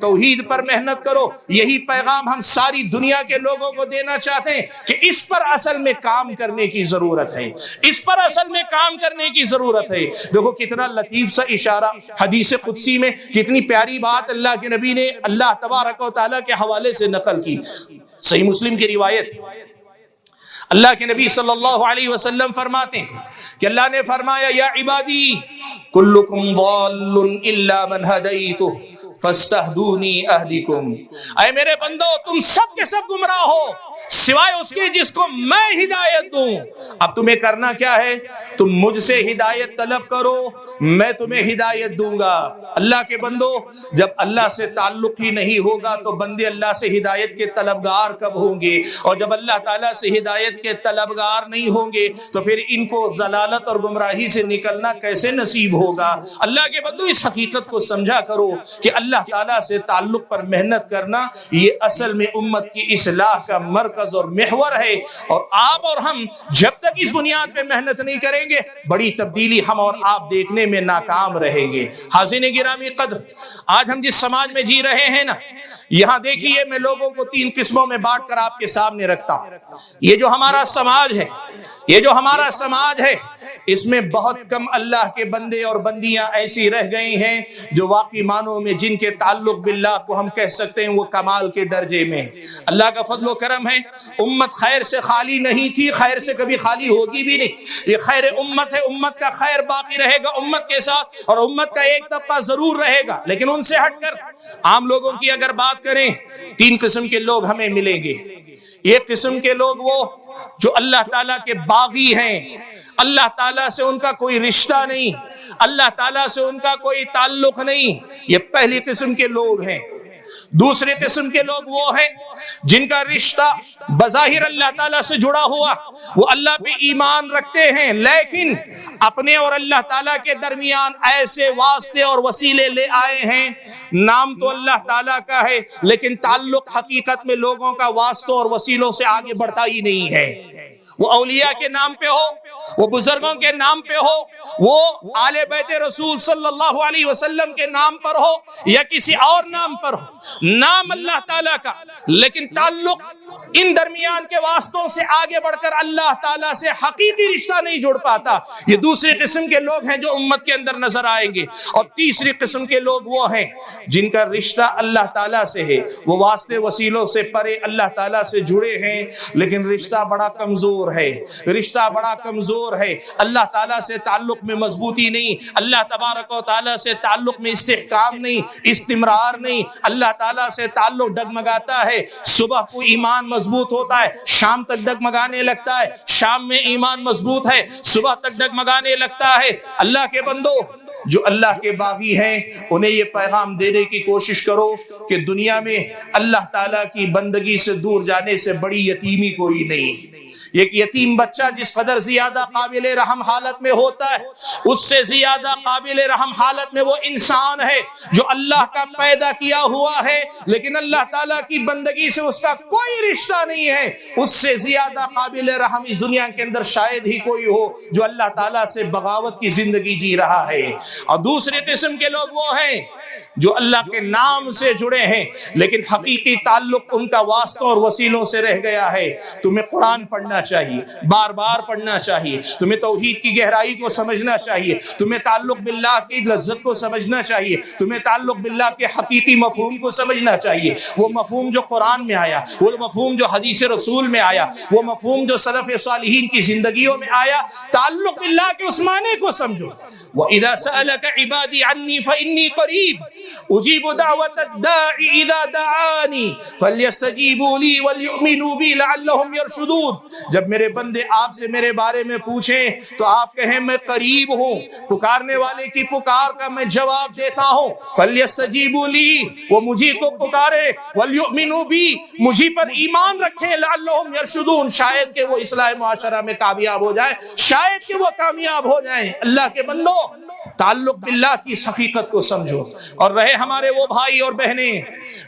توحید پر محنت کرو. یہی پیغام ہم ساری دنیا کے لوگوں کو دینا چاہتے ہیں کہ اس پر اصل میں کام کرنے کی ضرورت ہے, اس پر اصل میں کام کرنے کی ضرورت ہے. دیکھو کتنا لطیف سا اشارہ حدیث قدسی میں, کتنی پیاری بات اللہ کے نبی نے اللہ تبارک و تعالیٰ کے حوالے سے نقل کی. صحیح مسلم کی روایت, اللہ کے نبی صلی اللہ علیہ وسلم فرماتے ہیں کہ اللہ نے فرمایا یا عبادی کلکم ضال الا من ہدیتہ فاستہدونی اہدکم, اے میرے بندو تم سب کے سب گمراہ ہو سوائے اس کے جس کو میں ہدایت دوں. اب تمہیں کرنا کیا ہے, تم مجھ سے ہدایت طلب کرو, میں تمہیں ہدایت دوں گا. اللہ کے بندو جب اللہ سے تعلق ہی نہیں ہوگا تو بندے اللہ سے ہدایت کے طلبگار کب ہوں گے, اور جب اللہ تعالیٰ سے ہدایت کے طلبگار نہیں ہوں گے تو پھر ان کو ضلالت اور گمراہی سے نکلنا کیسے نصیب ہوگا. اللہ کے بندو اس حقیقت کو سمجھا کرو کہ اللہ تعالیٰ سے تعلق پر محنت کرنا یہ اصل میں امت کی اصلاح کا مرکز اور محور ہے, اور آپ اور ہم جب تک اس بنیاد پہ محنت نہیں کریں گے بڑی تبدیلی ہم اور آپ دیکھنے میں ناکام رہیں گے. حاضرین گرامی قدر, آج ہم جس سماج میں جی رہے ہیں نا, یہاں دیکھیے میں لوگوں کو 3 قسموں میں بانٹ کر آپ کے سامنے رکھتا ہوں. یہ جو ہمارا سماج ہے, یہ جو ہمارا سماج ہے, اس میں بہت کم اللہ کے بندے اور بندیاں ایسی رہ گئے ہیں جو واقعی معنوں میں جن کے تعلق باللہ کو ہم کہہ سکتے ہیں وہ کمال کے درجے میں. اللہ کا فضل و کرم ہے, امت خیر سے خالی نہیں تھی, خیر سے کبھی خالی ہوگی بھی نہیں. یہ خیر امت ہے, امت کا خیر باقی رہے گا امت کے ساتھ, اور امت کا ایک طبقہ ضرور رہے گا. لیکن ان سے ہٹ کر عام لوگوں کی اگر بات کریں, 3 قسم کے لوگ ہمیں ملیں گے. ایک قسم کے لوگ وہ جو اللہ تعالیٰ کے باغی ہیں, اللہ تعالیٰ سے ان کا کوئی رشتہ نہیں, اللہ تعالیٰ سے ان کا کوئی تعلق نہیں, یہ پہلی قسم کے لوگ ہیں. دوسری قسم کے لوگ وہ ہیں جن کا رشتہ بظاہر اللہ تعالیٰ سے جڑا ہوا, وہ اللہ پہ ایمان رکھتے ہیں لیکن اپنے اور اللہ تعالیٰ کے درمیان ایسے واسطے اور وسیلے لے آئے ہیں, نام تو اللہ تعالیٰ کا ہے لیکن تعلق حقیقت میں لوگوں کا واسطوں اور وسیلوں سے آگے بڑھتا ہی نہیں ہے. وہ اولیاء کے نام پہ ہو, وہ بزرگوں کے نام پہ ہو, وہ آل بیت رسول صلی اللہ علیہ وسلم کے نام پر ہو یا کسی اور نام پر ہو, نام اللہ تعالیٰ کا لیکن تعلق ان درمیان کے واسطوں سے آگے بڑھ کر اللہ تعالیٰ سے حقیقی رشتہ نہیں جڑ پاتا. یہ دوسری قسم کے لوگ ہیں جو امت کے اندر نظر آئیں گے. اور تیسری قسم کے لوگ وہ ہیں جن کا رشتہ اللہ تعالیٰ سے ہے, وہ واسطے وسیلوں سے پرے اللہ تعالیٰ سے جڑے ہیں لیکن رشتہ بڑا کمزور ہے, رشتہ بڑا کمزور ہے. اللہ تعالیٰ سے تعلق میں مضبوطی نہیں, اللہ تبارک و تعالیٰ سے تعلق میں استحکام نہیں, استمرار نہیں. اللہ تعالیٰ سے تعلق ڈگمگاتا ہے, صبح کو ایمان مضبوط ہوتا ہے, شام تک ڈگمگانے لگتا ہے, شام میں ایمان مضبوط ہے, صبح تک ڈگمگانے لگتا ہے. اللہ کے بندو جو اللہ کے باغی ہیں انہیں یہ پیغام دینے کی کوشش کرو کہ دنیا میں اللہ تعالیٰ کی بندگی سے دور جانے سے بڑی یتیمی کوئی نہیں. ایک یتیم بچہ جس قدر زیادہ قابل رحم حالت میں ہوتا ہے, اس سے زیادہ قابل رحم حالت میں وہ انسان ہے جو اللہ کا پیدا کیا ہوا ہے لیکن اللہ تعالیٰ کی بندگی سے اس کا کوئی رشتہ نہیں ہے. اس سے زیادہ قابل رحم اس دنیا کے اندر شاید ہی کوئی ہو جو اللہ تعالیٰ سے بغاوت کی زندگی جی رہا ہے. اور دوسرے قسم کے لوگ وہ ہیں جو اللہ کے نام سے جڑے ہیں لیکن حقیقی تعلق ان کا واسطوں اور وسیلوں سے رہ گیا ہے. تمہیں قرآن پڑھنا چاہیے, بار بار پڑھنا چاہیے, تمہیں توحید کی گہرائی کو سمجھنا چاہیے, تمہیں تعلق باللہ کی لذت کو سمجھنا چاہیے, تمہیں تعلق باللہ کے حقیقی مفہوم کو سمجھنا چاہیے. وہ مفہوم جو قرآن میں آیا, وہ مفہوم جو حدیث رسول میں آیا, وہ مفہوم جو سلف صالحین کی زندگیوں میں آیا, تعلق باللہ کے اس معنی کو سمجھو. وَإِذَا سَأَلَكَ عِبَادِي عَنِّي فَإِنِّي قَرِيبٌ أُجِيبُ دَعْوَةَ الدَّاعِ إِذَا دَعَانِي فَلْيَسْتَجِيبُوا لِي وَلْيُؤْمِنُوا بِي لَعَلَّهُمْ يَرْشُدُونَ. جب میرے بندے آپ سے میرے بارے میں پوچھیں تو آپ کہیں میں قریب ہوں, پکارنے والے کی پکار کا میں جواب دیتا ہوں. فَلْيَسْتَجِيبُوا لِي, وہ مجھے کو پکارے, وَلْيُؤْمِنُوا بِي, مجھے پر ایمان رکھیں, لَعَلَّهُمْ يَرْشُدُونَ, شاید کہ وہ اصلاح معاشرہ میں کامیاب ہو جائے, شاید کہ وہ کامیاب ہو جائیں. اللہ کے بندو تعلق باللہ کی اس حقیقت کو سمجھو. اور رہے ہمارے وہ بھائی اور بہنیں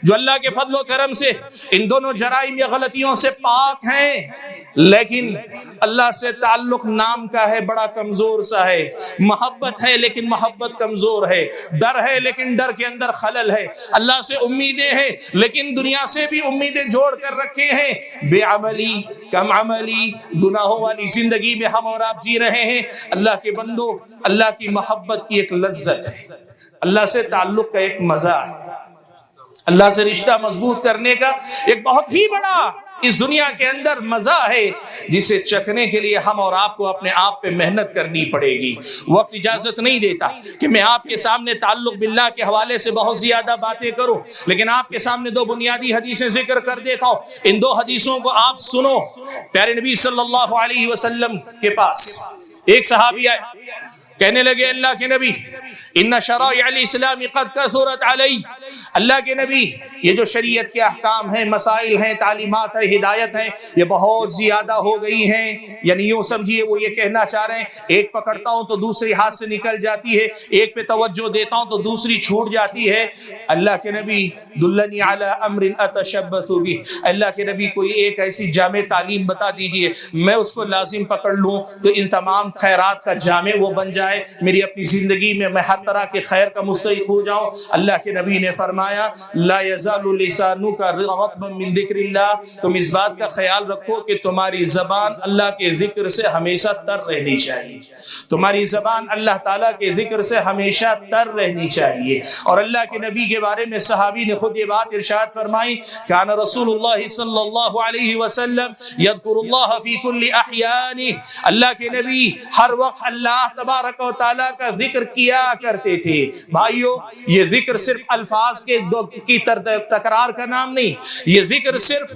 جو اللہ کے فضل و کرم سے ان دونوں جرائم یا غلطیوں سے پاک ہیں لیکن اللہ سے تعلق نام کا ہے بڑا کمزور سا ہے، محبت ہے لیکن محبت کمزور ہے، ڈر ہے لیکن ڈر کے اندر خلل ہے، اللہ سے امیدیں ہیں لیکن دنیا سے بھی امیدیں جوڑ کر رکھے ہیں، بے عملی، کم عملی، گناہوں والی زندگی میں ہم اور آپ جی رہے ہیں. اللہ کے بندو، اللہ کی محبت کی ایک لذت ہے، اللہ سے تعلق کا ایک مزہ ہے، اللہ سے رشتہ مضبوط کرنے کا ایک بہت ہی بڑا اس دنیا کے اندر مزہ ہے جسے چکھنے کے لیے ہم اور آپ کو اپنے آپ پہ محنت کرنی پڑے گی. وقت اجازت نہیں دیتا کہ میں آپ کے سامنے تعلق باللہ کے حوالے سے بہت زیادہ باتیں کروں، لیکن آپ کے سامنے دو بنیادی حدیثیں ذکر کر دیتا ہوں. ان دو حدیثوں کو آپ سنو. پیارے نبی صلی اللہ علیہ وسلم کے پاس ایک صحابی آئے، کہنے لگے اللہ کے نبی ان شرائع الاسلام قد کثرت علی. اللہ کے نبی یہ جو شریعت کے احکام ہیں، مسائل ہیں، تعلیمات ہیں، ہدایت ہیں، یہ بہت زیادہ ہو گئی ہیں. یعنی یوں سمجھیے وہ یہ کہنا چاہ رہے ہیں ایک پکڑتا ہوں تو دوسری ہاتھ سے نکل جاتی ہے، ایک پہ توجہ دیتا ہوں تو دوسری چھوٹ جاتی ہے. اللہ کے نبی دلنی علی امر اتشبث بہ. اللہ کے نبی کوئی ایک ایسی جامع تعلیم بتا دیجئے میں اس کو لازم پکڑ لوں تو ان تمام خیرات کا جامع وہ بن جائے، میری اپنی زندگی میں ہر طرح کے خیر کا مستحق ہو جاؤں. اللہ کے نبی نے فرمایا لا یزال لسانک رطبا من ذکر اللہ. تم اس بات کا خیال رکھو کہ تمہاری زبان اللہ کے ذکر سے ہمیشہ تر رہنی چاہیے، تمہاری زبان اللہ تعالیٰ کے ذکر سے ہمیشہ تر رہنی چاہیے. اور اللہ کے نبی کے بارے میں صحابی نے خود یہ بات ارشاد فرمائی کان رسول اللہ صلی اللہ علیہ وسلم یذکر اللہ فی کل احیانہ. اللہ کے نبی ہر وقت اللہ تبارک و تعالیٰ کا ذکر کیا کرتے تھے. بھائیو یہ ذکر صرف الفاظ کے کی تکرار کا نام نہیں، یہ ذکر صرف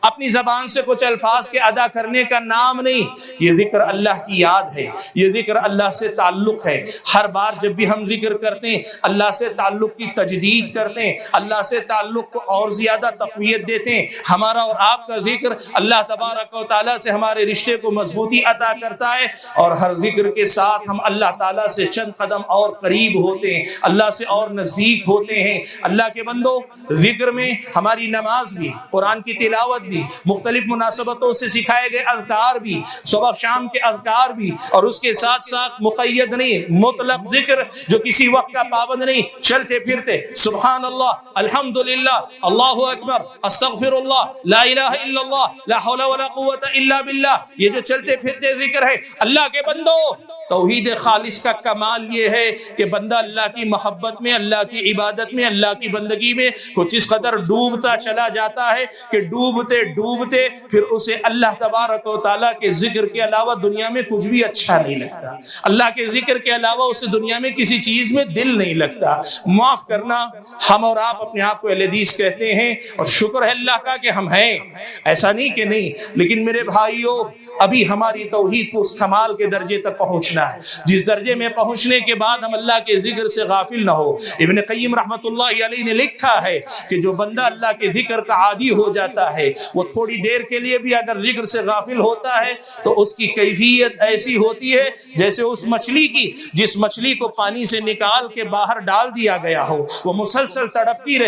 اپنی زبان سے کچھ الفاظ کے ادا کرنے کا نام نہیں، یہ ذکر اللہ کی یاد ہے، یہ ذکر اللہ سے تعلق ہے. ہر بار جب بھی ہم ذکر کرتے ہیں اللہ سے تعلق کی تجدید کرتے ہیں، اللہ سے تعلق کو اور زیادہ تقویت دیتے ہیں. ہمارا اور آپ کا ذکر اللہ تبارک و تعالیٰ سے ہمارے رشتے کو مضبوطی عطا کرتا ہے، اور ہر ذکر کے ساتھ ہم اللہ تعالیٰ سے چند قدم اور قریب ہوتے ہیں، اللہ سے اور نزدیک ہوتے ہیں. اللہ کے بندو ذکر میں ہماری نماز بھی، قرآن کی تلاوت بھی، مختلف مناسبتوں سے سکھائے گئے اذکار بھی، صبح شام کے اذکار بھی، اور اس کے ساتھ ساتھ مقید نہیں مطلق ذکر جو کسی وقت کا پابند نہیں، چلتے پھرتے سبحان اللہ، الحمدللہ، اللہ اکبر، استغفر اللہ، لا الہ الا اللہ، لا حول ولا قوت الا باللہ. یہ جو چلتے پھرتے ذکر ہے اللہ کے بندو، توحید خالص کا کمال یہ ہے کہ بندہ اللہ کی محبت میں، اللہ کی عبادت میں، اللہ کی بندگی میں کچھ اس قدر ڈوبتا چلا جاتا ہے کہ ڈوبتے ڈوبتے پھر اسے اللہ تبارک و تعالیٰ کے ذکر کے علاوہ دنیا میں کچھ بھی اچھا نہیں لگتا. اللہ کے ذکر کے علاوہ اسے دنیا میں کسی چیز میں دل نہیں لگتا. معاف کرنا، ہم اور آپ اپنے آپ کو اہل حدیث کہتے ہیں اور شکر ہے اللہ کا کہ ہم ہیں، ایسا نہیں کہ نہیں، لیکن میرے بھائیوں ابھی ہماری توحید کو اس کمال کے درجے تک پہنچنا ہے جس درجے میں پہنچنے کے بعد ہم اللہ کے ذکر سے غافل نہ ہو. ابن قیم رحمۃ اللہ علیہ نے لکھا ہے کہ جو بندہ اللہ کے ذکر کا عادی ہو جاتا ہے وہ تھوڑی دیر کے لیے بھی اگر ذکر سے غافل ہوتا ہے تو اس کی کیفیت ایسی ہوتی ہے جیسے اس مچھلی کی جس مچھلی کو پانی سے نکال کے باہر ڈال دیا گیا ہو، وہ مسلسل تڑپتی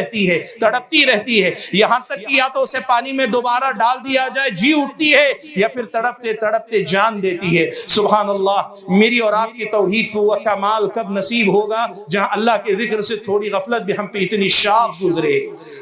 رہتی ہے یہاں تک کہ یا تو اسے پانی میں دوبارہ ڈال دیا جائے جی اٹھتی ہے، یا پھر تڑپتے جان دیتی ہے. سبحان اللہ. میری اور آپ کی توحید کو وہ کمال کب نصیب ہوگا جہاں اللہ کے ذکر سے تھوڑی غفلت بھی ہم پہ اتنی شاپ گزرے.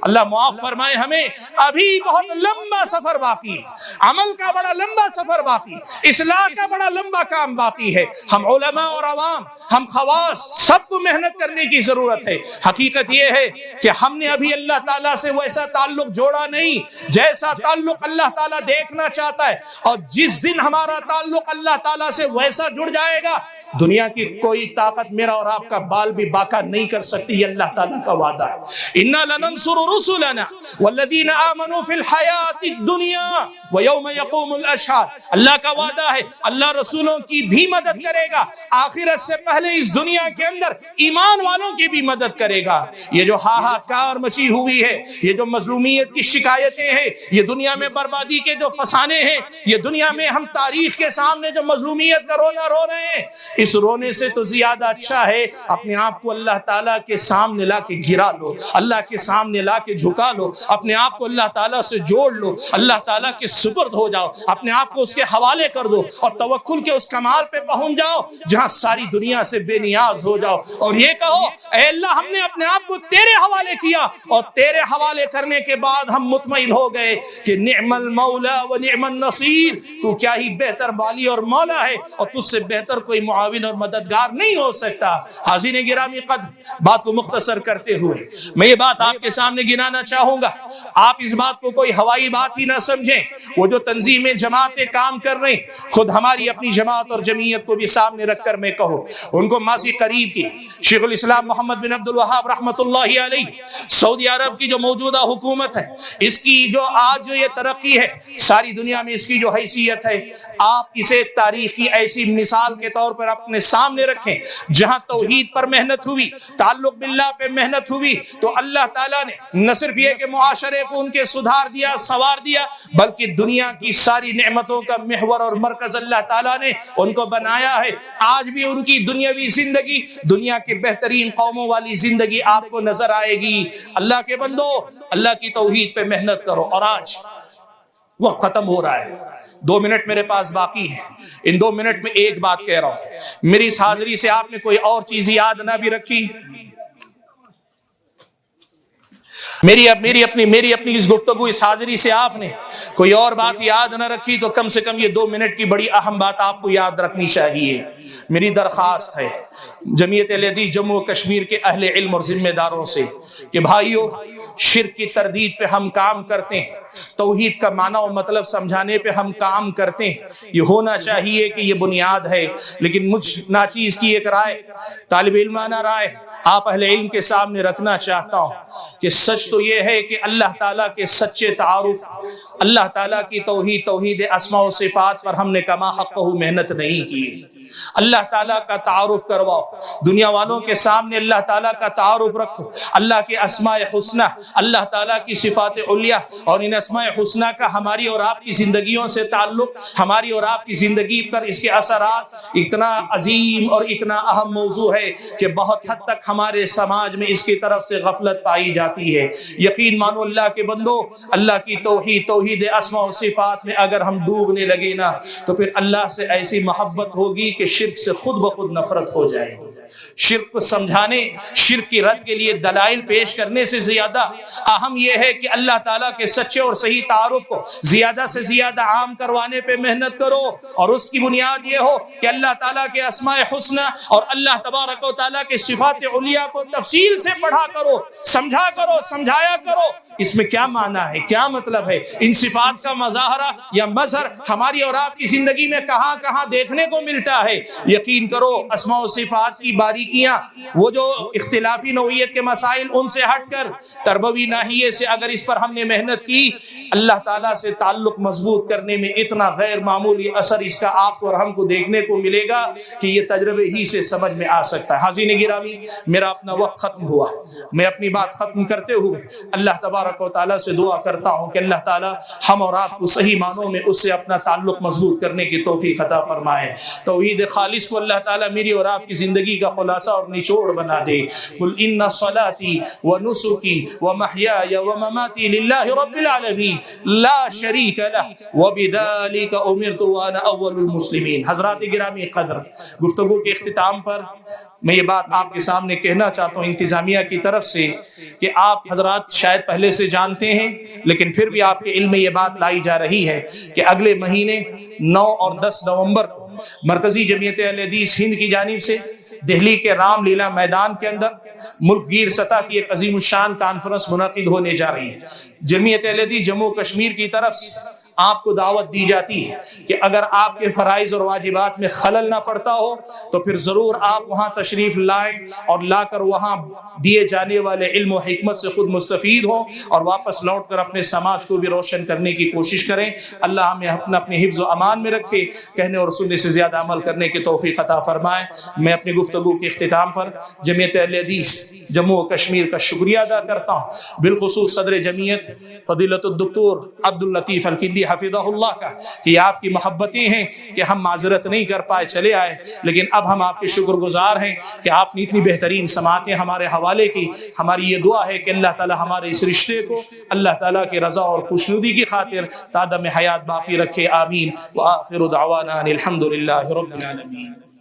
اللہ معاف فرمائے ہمیں، ابھی بہت لمبا سفر باقی، عمل کا بڑا لمبا سفر باقی، اصلاح کا بڑا لمبا کام باقی ہے. ہم علماء اور عوام، ہم خواص، سب کو محنت کرنے کی ضرورت ہے. حقیقت یہ ہے کہ ہم نے ابھی اللہ تعالیٰ سے ویسا تعلق جوڑا نہیں جیسا تعلق اللہ تعالیٰ دیکھنا چاہتا ہے، اور جس دن ہمارا تعلق اللہ تعالیٰ سے ویسا جڑ جائے گا دنیا کی کوئی طاقت میرا اور آپ کا بال بھی باقا نہیں کر سکتی. یہ اللہ تعالیٰ کا وعدہ ہے. اِنَّا لَنَنْصُرُ رُسُلَنَا وَالَّذِينَ آمَنُوا فِي الْحَيَاةِ الدُّنْيَا وَيَوْمَ يَقُومُ الْأَشْهَادُ. اللہ کا وعدہ ہے اللہ رسولوں کی بھی مدد کرے گا، آخرت سے پہلے اس دنیا کے اندر ایمان والوں کی بھی مدد کرے گا. یہ جو ہاہاکار مچی ہوئی ہے، یہ جو مظلومیت کی شکایتیں ہیں، یہ دنیا میں بربادی کے جو فسانے ہیں، یہ دنیا میں ہم تاریخ کے سامنے جو مظلومیت کا رونا رو رہے ہیں, اس رونے سے تو زیادہ اچھا ہے اپنے آپ کو اللہ تعالیٰ کے سامنے لا کے گرا لو, اللہ کے سامنے لا کے جھکا لو, اپنے آپ کو اللہ تعالیٰ سے جوڑ لو, اللہ تعالیٰ کے سپرد ہو جاؤ, اپنے آپ کو اس کے حوالے کر دو اور توکل کے اس کمال پہ پہنچ جاؤ جہاں ساری دنیا سے بے نیاز ہو جاؤ اور یہ کہو اے اللہ ہم نے اپنے آپ کو تیرے حوالے کیا اور تیرے حوالے کرنے کے بعد ہم مطمئن ہو گئے کہ نعم المولا و نعم النصیر, تو کیا ہی بہتر والی اور مولا ہے اور تجھ سے بہتر کوئی معاون اور مددگار نہیں ہو سکتا. حاضرین گرامی قدر, بات کو مختصر کرتے ہوئے میں یہ بات آپ کے سامنے گنانا چاہوں گا, آپ اس بات کو کوئی ہوائی بات ہی نہ سمجھیں. وہ جو تنظیمیں جماعتیں کام کر رہے ہیں, خود ہماری اپنی جماعت اور جمعیت کو بھی سامنے رکھ کر میں کہوں, ان کو ماضی قریب کی شیخ الاسلام محمد بن عبد الوہاب رحمۃ اللہ علیہ, سعودی عرب کی جو موجودہ حکومت ہے, اس کی جو آج جو یہ ترقی ہے, ساری دنیا میں اس کی جو حیثیت ہے, آپ اسے تاریخی ایسی مثال کے طور پر اپنے سامنے رکھیں جہاں توحید پر محنت ہوئی, تعلق باللہ پہ محنت ہوئی, تو اللہ تعالیٰ نے نہ صرف یہ کہ معاشرے کو ان کے سدھار دیا, سوار دیا, بلکہ دنیا کی ساری نعمتوں کا محور اور مرکز اللہ تعالیٰ نے ان کو بنایا ہے. آج بھی ان کی دنیاوی زندگی, دنیا کے بہترین قوموں والی زندگی آپ کو نظر آئے گی. اللہ کے بندو, اللہ کی توحید پہ محنت کرو. اور آج وقت ختم ہو رہا ہے, 2 منٹ میرے پاس باقی ہے. ان 2 منٹ میں ایک بات کہہ رہا ہوں, میری اس حاضری سے آپ نے کوئی اور چیز یاد نہ بھی رکھی, میری اپنی اس گفتگو, اس حاضری سے آپ نے کوئی اور بات یاد نہ رکھی, تو کم سے کم یہ 2 منٹ کی بڑی اہم بات آپ کو یاد رکھنی چاہیے. میری درخواست ہے جمعیت اہل حدیث جموں و کشمیر کے اہل علم اور ذمہ داروں سے کہ بھائیو, شرک کی تردید پہ ہم کام کرتے ہیں, توحید کا معنی و مطلب سمجھانے پہ ہم کام کرتے ہیں, یہ ہونا چاہیے کہ یہ بنیاد ہے. لیکن مجھ ناچیز کی ایک رائے, طالب علمانہ رائے آپ اہل علم کے سامنے رکھنا چاہتا ہوں کہ سچ تو یہ ہے کہ اللہ تعالیٰ کے سچے تعارف, اللہ تعالیٰ کی توحید اسماء و صفات پر ہم نے کما حقہ محنت نہیں کی. اللہ تعالیٰ کا تعارف کرواؤ, دنیا والوں کے سامنے اللہ تعالیٰ کا تعارف رکھو, اللہ کے اسماء حسنہ, اللہ تعالیٰ کی صفات علیہ, اور ان اسماء حسنہ کا ہماری اور آپ کی زندگیوں سے تعلق, ہماری اور آپ کی زندگی پر اس کے اثرات اتنا عظیم اور اتنا اہم موضوع ہے کہ بہت حد تک ہمارے سماج میں اس کی طرف سے غفلت پائی جاتی ہے. یقین مانو اللہ کے بندو, اللہ کی توحید اسماء و صفات میں اگر ہم ڈوبنے لگے نا, تو پھر اللہ سے ایسی محبت ہوگی کہ شرک سے خود بخود نفرت ہو جائے گی. شرک کو سمجھانے, شرک کی رد کے لیے دلائل پیش کرنے سے زیادہ اہم یہ ہے کہ اللہ تعالیٰ کے سچے اور صحیح تعارف کو زیادہ سے زیادہ عام کروانے پہ محنت کرو. اور اس کی بنیاد یہ ہو کہ اللہ تعالیٰ کے اسماء حسنہ اور اللہ تبارک و تعالیٰ کے صفات علیہ کو تفصیل سے پڑھا کرو, سمجھا کرو, سمجھایا کرو. اس میں کیا معنی ہے, کیا مطلب ہے, ان صفات کا مظاہرہ یا مظہر ہماری اور آپ کی زندگی میں کہاں کہاں دیکھنے کو ملتا ہے. یقین کرو اسماء و صفات کی باریکیاں, وہ جو اختلافی نوعیت کے مسائل, ان سے ہٹ کر تربوی ناحیے سے اگر اس پر ہم نے محنت کی, اللہ تعالیٰ سے تعلق مضبوط کرنے میں اتنا غیر معمولی اثر اس کا آپ کو اور ہم کو دیکھنے کو ملے گا کہ یہ تجربے ہی سے سمجھ میں آ سکتا ہے. حاضرین گرامی, میرا اپنا وقت ختم ہوا. میں اپنی بات ختم کرتے ہوئے اللہ تبارک و تعالیٰ سے دعا کرتا ہوں کہ اللہ تعالیٰ ہم اور آپ کو صحیح معنوں میں اس سے اپنا تعلق مضبوط کرنے کی توفیق عطا فرمائے. توحید خالص کو اللہ تعالیٰ میری اور آپ کی زندگی کا خلاصہ اور نچوڑ بنا دے. قل ان صلاتی و نسکی و محیای و مماتی للہ رب العالمین لا شریک لہ وبذالک امرت وانا اول المسلمین. حضرات گرامی قدر, گفتگو کے اختتام پر میں یہ بات آپ کے سامنے کہنا چاہتا ہوں انتظامیہ کی طرف سے کہ آپ حضرات شاید پہلے سے جانتے ہیں, لیکن پھر بھی آپ کے علم میں یہ بات لائی جا رہی ہے کہ اگلے مہینے 9 اور 10 نومبر کو مرکزی جمعیت اہل حدیث ہند کی جانب سے دہلی کے رام لیلا میدان کے اندر ملک گیر سطح کی ایک عظیم الشان کانفرنس منعقد ہونے جا رہی ہے. جمعیت اہل حدیث جموں و کشمیر کی طرف سے آپ کو دعوت دی جاتی ہے کہ اگر آپ کے فرائض اور واجبات میں خلل نہ پڑتا ہو تو پھر ضرور آپ وہاں تشریف لائیں اور لا کر وہاں دیے جانے والے علم و حکمت سے خود مستفید ہوں اور واپس لوٹ کر اپنے سماج کو بھی روشن کرنے کی کوشش کریں. اللہ ہمیں اپنے حفظ و امان میں رکھے, کہنے اور سننے سے زیادہ عمل کرنے کی توفیق عطا فرمائے. میں اپنی گفتگو کے اختتام پر جمعیت اہل حدیث جموں و کشمیر کا شکریہ ادا کرتا ہوں, بالخصوص صدر جمعیت فضیلت الدکتور عبداللطیف الکندی حفظہ اللہ کا کہ یہ آپ کی محبتیں ہیں کہ ہم معذرت نہیں کر پائے چلے آئے، لیکن اب ہم آپ کے شکر گزار ہیں کہ آپ نے اتنی بہترین سماعتیں ہمارے حوالے کی۔ ہماری یہ دعا ہے کہ اللہ تعالی ہمارے اس رشتے کو اللہ تعالیٰ کی رضا اور خوشنودی کی خاطر تا دم حیات باقی رکھے، آمین۔ وآخر دعوانا الحمد للہ رب العالمین۔